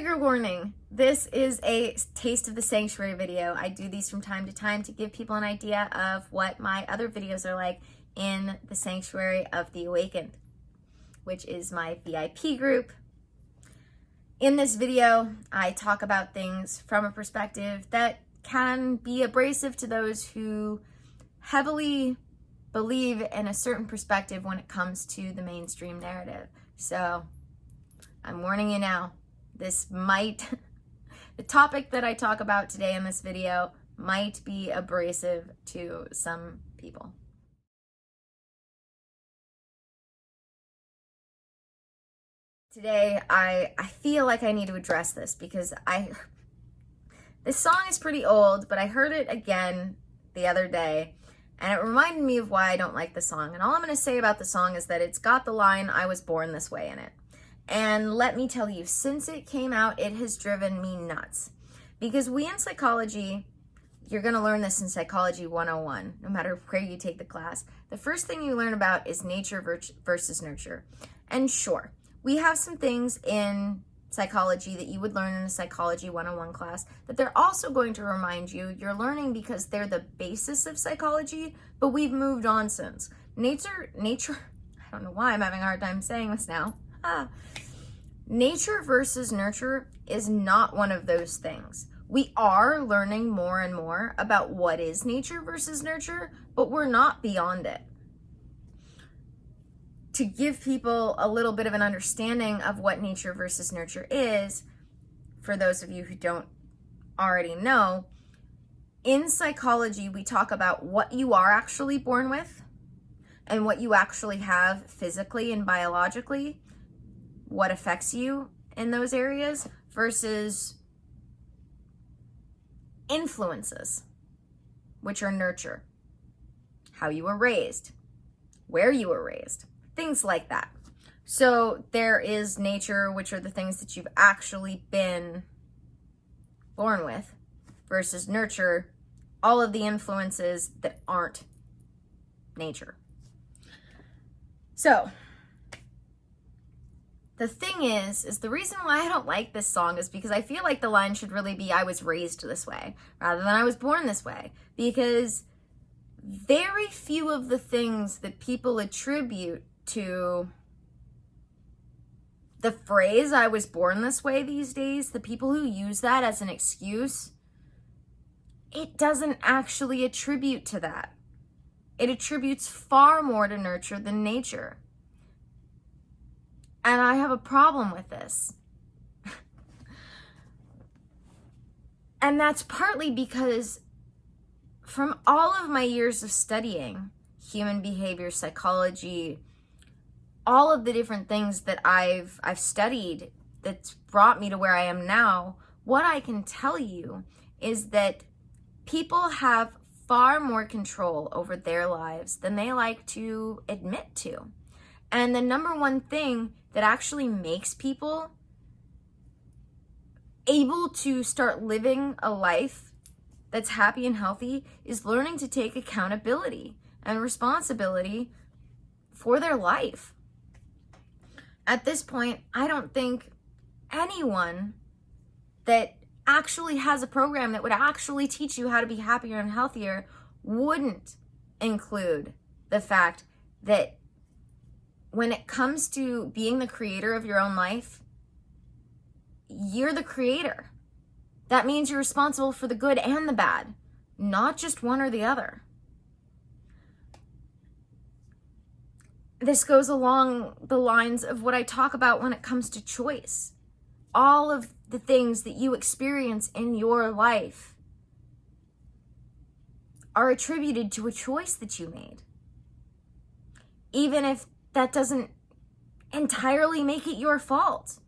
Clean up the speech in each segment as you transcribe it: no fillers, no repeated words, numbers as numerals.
Trigger warning. This is a Taste of the Sanctuary video. I do these from time to time to give people an idea of what my other videos are like in the Sanctuary of the Awakened, which is my VIP group. In this video, I talk about things from a perspective that can be abrasive to those who heavily believe in a certain perspective when it comes to the mainstream narrative. So I'm warning you now, the topic that I talk about today in this video might be abrasive to some people. Today, I feel like I need to address this because this song is pretty old, but I heard it again the other day, and it reminded me of why I don't like the song. And all I'm going to say about the song is that it's got the line, "I was born this way" in it. And let me tell you, since it came out, it has driven me nuts. Because we in psychology, you're going to learn this in Psychology 101, no matter where you take the class. The first thing you learn about is nature versus nurture. And sure, we have some things in psychology that you would learn in a Psychology 101 class that they're also going to remind you you're learning because they're the basis of psychology, but we've moved on since. Nature, I don't know why I'm having a hard time saying this now. Nature versus nurture is not one of those things. We are learning more and more about what is nature versus nurture, but we're not beyond it. To give people a little bit of an understanding of what nature versus nurture is, for those of you who don't already know, in psychology, we talk about what you are actually born with and what you actually have physically and biologically, what affects you in those areas, versus influences, which are nurture, how you were raised, where you were raised, things like that. So there is nature, which are the things that you've actually been born with, versus nurture, all of the influences that aren't nature. So the thing is the reason why I don't like this song is because I feel like the line should really be, "I was raised this way," rather than "I was born this way." Because very few of the things that people attribute to the phrase "I was born this way" these days, the people who use that as an excuse, it doesn't actually attribute to that. It attributes far more to nurture than nature. And I have a problem with this. And that's partly because from all of my years of studying human behavior, psychology, all of the different things that I've studied that's brought me to where I am now, what I can tell you is that people have far more control over their lives than they like to admit to. And the number one thing that actually makes people able to start living a life that's happy and healthy is learning to take accountability and responsibility for their life. At this point, I don't think anyone that actually has a program that would actually teach you how to be happier and healthier wouldn't include the fact that when it comes to being the creator of your own life, you're the creator. That means you're responsible for the good and the bad, not just one or the other. This goes along the lines of what I talk about when it comes to choice. All of the things that you experience in your life are attributed to a choice that you made. Even if that doesn't entirely make it your fault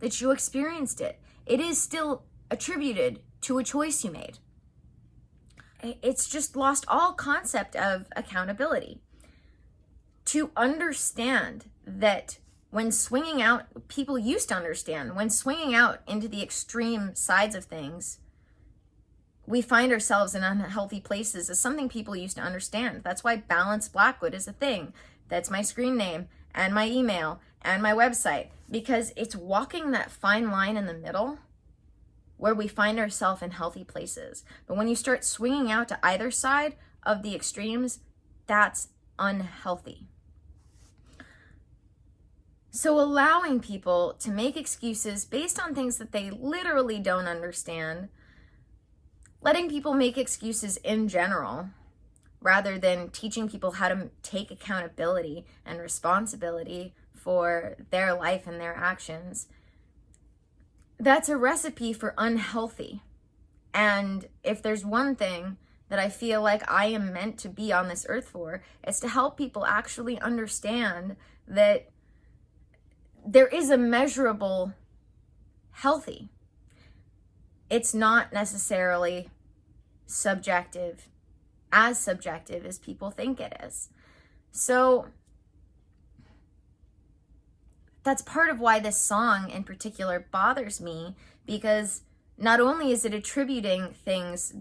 that you experienced it, it is still attributed to a choice you made. It's just lost all concept of accountability. To understand that when swinging out, people used to understand, when swinging out into the extreme sides of things, we find ourselves in unhealthy places is something people used to understand. That's why balanced Blackwood is a thing. That's my screen name and my email. and my website, because it's walking that fine line in the middle where we find ourselves in healthy places. But when you start swinging out to either side of the extremes, that's unhealthy. So allowing people to make excuses based on things that they literally don't understand, letting people make excuses in general, rather than teaching people how to take accountability and responsibility for their life and their actions, that's a recipe for unhealthy. And if there's one thing that I feel like I am meant to be on this earth for, it's to help people actually understand that there is a measurable healthy. It's not necessarily subjective as people think it is. So that's part of why this song in particular bothers me, because not only is it attributing things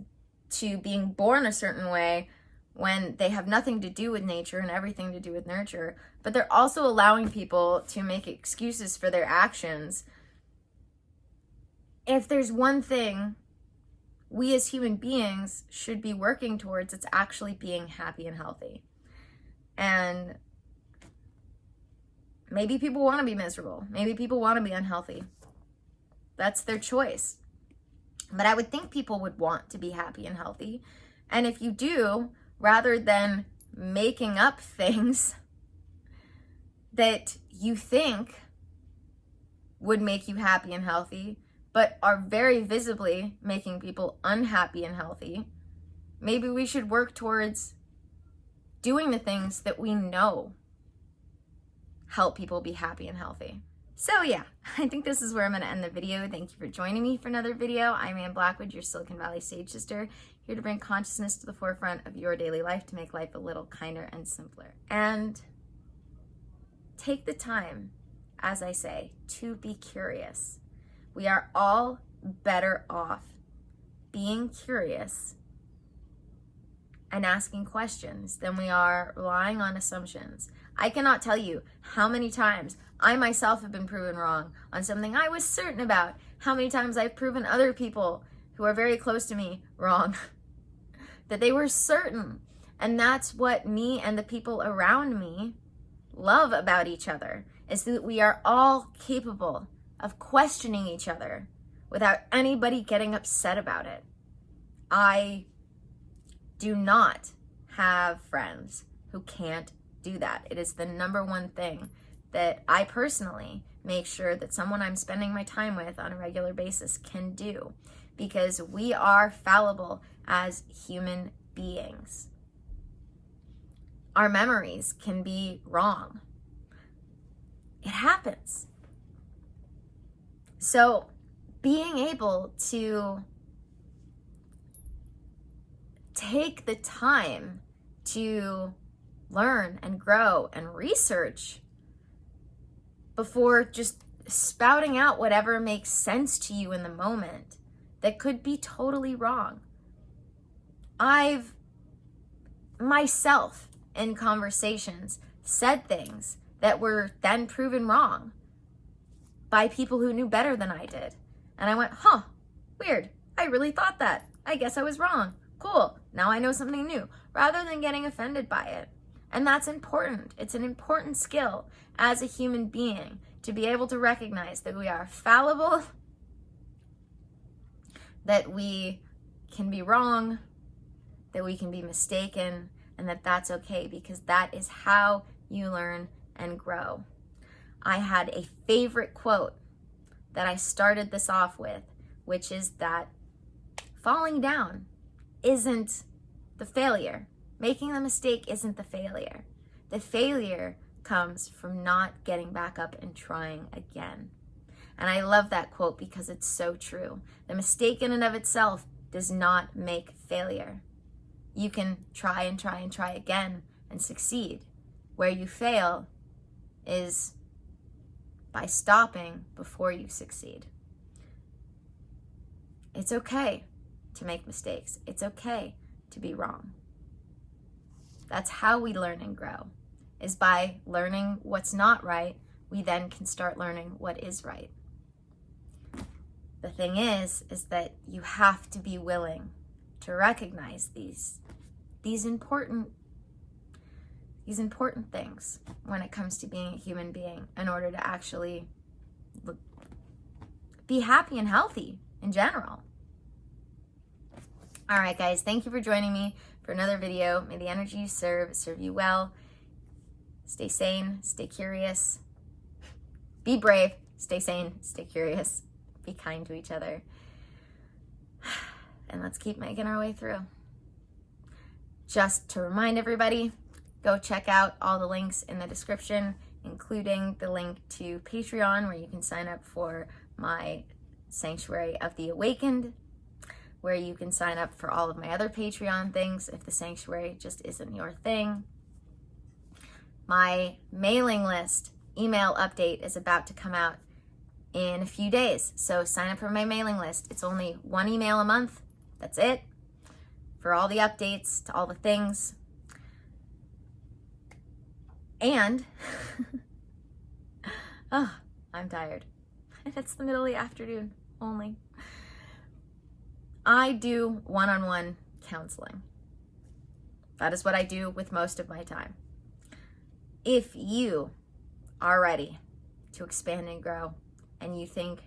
to being born a certain way when they have nothing to do with nature and everything to do with nurture, but they're also allowing people to make excuses for their actions. If there's one thing we as human beings should be working towards, it's actually being happy and healthy. And maybe people want to be miserable. Maybe people want to be unhealthy. That's their choice. But I would think people would want to be happy and healthy. And if you do, rather than making up things that you think would make you happy and healthy, but are very visibly making people unhappy and healthy, maybe we should work towards doing the things that we know help people be happy and healthy. So yeah, I think this is where I'm going to end the video. Thank you for joining me for another video. I'm Ann Blackwood, your Silicon Valley Sage Sister, here to bring consciousness to the forefront of your daily life to make life a little kinder and simpler. And take the time, as I say, to be curious. We are all better off being curious and asking questions than we are relying on assumptions. I cannot tell you how many times I myself have been proven wrong on something I was certain about, how many times I've proven other people who are very close to me wrong, that they were certain. And that's what me and the people around me love about each other, is that we are all capable of questioning each other without anybody getting upset about it. I do not have friends who can't do that. It is the number one thing that I personally make sure that someone I'm spending my time with on a regular basis can do, because we are fallible as human beings. Our memories can be wrong. It happens. So being able to take the time to learn and grow and research before just spouting out whatever makes sense to you in the moment that could be totally wrong. I've myself in conversations said things that were then proven wrong by people who knew better than I did. And I went, weird. I really thought that. I guess I was wrong. Cool. Now I know something new, rather than getting offended by it. And that's important. It's an important skill as a human being to be able to recognize that we are fallible, that we can be wrong, that we can be mistaken, and that that's okay, because that is how you learn and grow. I had a favorite quote that I started this off with, which is that falling down isn't the failure. Making the mistake isn't the failure. The failure comes from not getting back up and trying again. And I love that quote because it's so true. The mistake in and of itself does not make failure. You can try and try and try again and succeed. Where you fail is by stopping before you succeed. It's okay to make mistakes. It's okay to be wrong. That's how we learn and grow, is by learning what's not right, we then can start learning what is right. The thing is that you have to be willing to recognize these important things when it comes to being a human being in order to actually be happy and healthy in general. All right, guys, thank you for joining me for another video. May the energy you serve you well. Stay sane, stay curious, be brave, stay sane, stay curious, be kind to each other, and let's keep making our way through. Just to remind everybody, go check out all the links in the description, including the link to Patreon, where you can sign up for my Sanctuary of the Awakened, where you can sign up for all of my other Patreon things if the Sanctuary just isn't your thing. My mailing list email update is about to come out in a few days, so sign up for my mailing list. It's only one email a month. That's it, for all the updates to all the things. And oh, I'm tired. It's the middle of the afternoon only. I do one-on-one counseling. That is what I do with most of my time. If you are ready to expand and grow, and you think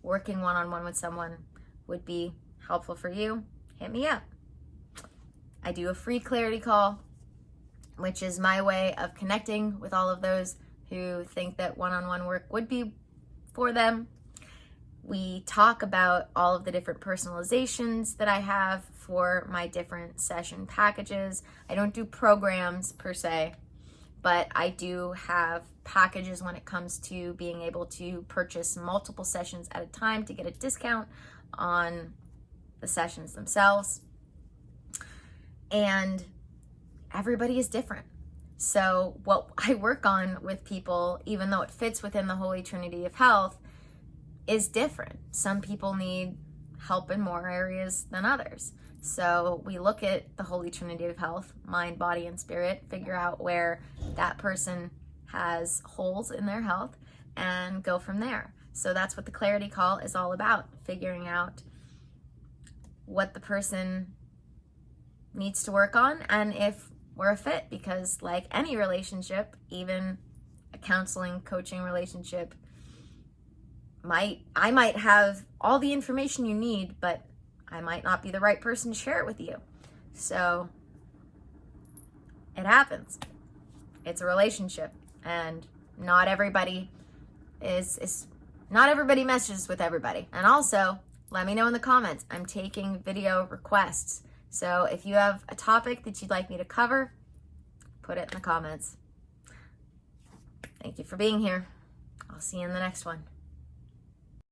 working one-on-one with someone would be helpful for you, hit me up. I do a free clarity call, which is my way of connecting with all of those who think that one-on-one work would be for them. We talk about all of the different personalizations that I have for my different session packages. I don't do programs per se, but I do have packages when it comes to being able to purchase multiple sessions at a time to get a discount on the sessions themselves. And everybody is different. So what I work on with people, even though it fits within the Holy Trinity of Health, is different. Some people need help in more areas than others. So we look at the Holy Trinity of Health, mind, body, and spirit, figure out where that person has holes in their health, and go from there. So that's what the clarity call is all about, figuring out what the person needs to work on and if we're a fit, because like any relationship, even a counseling, coaching relationship, I might have all the information you need, but I might not be the right person to share it with you. So it happens. It's a relationship, and not everybody meshes with everybody. And also, let me know in the comments. I'm taking video requests. So if you have a topic that you'd like me to cover, put it in the comments. Thank you for being here. I'll see you in the next one.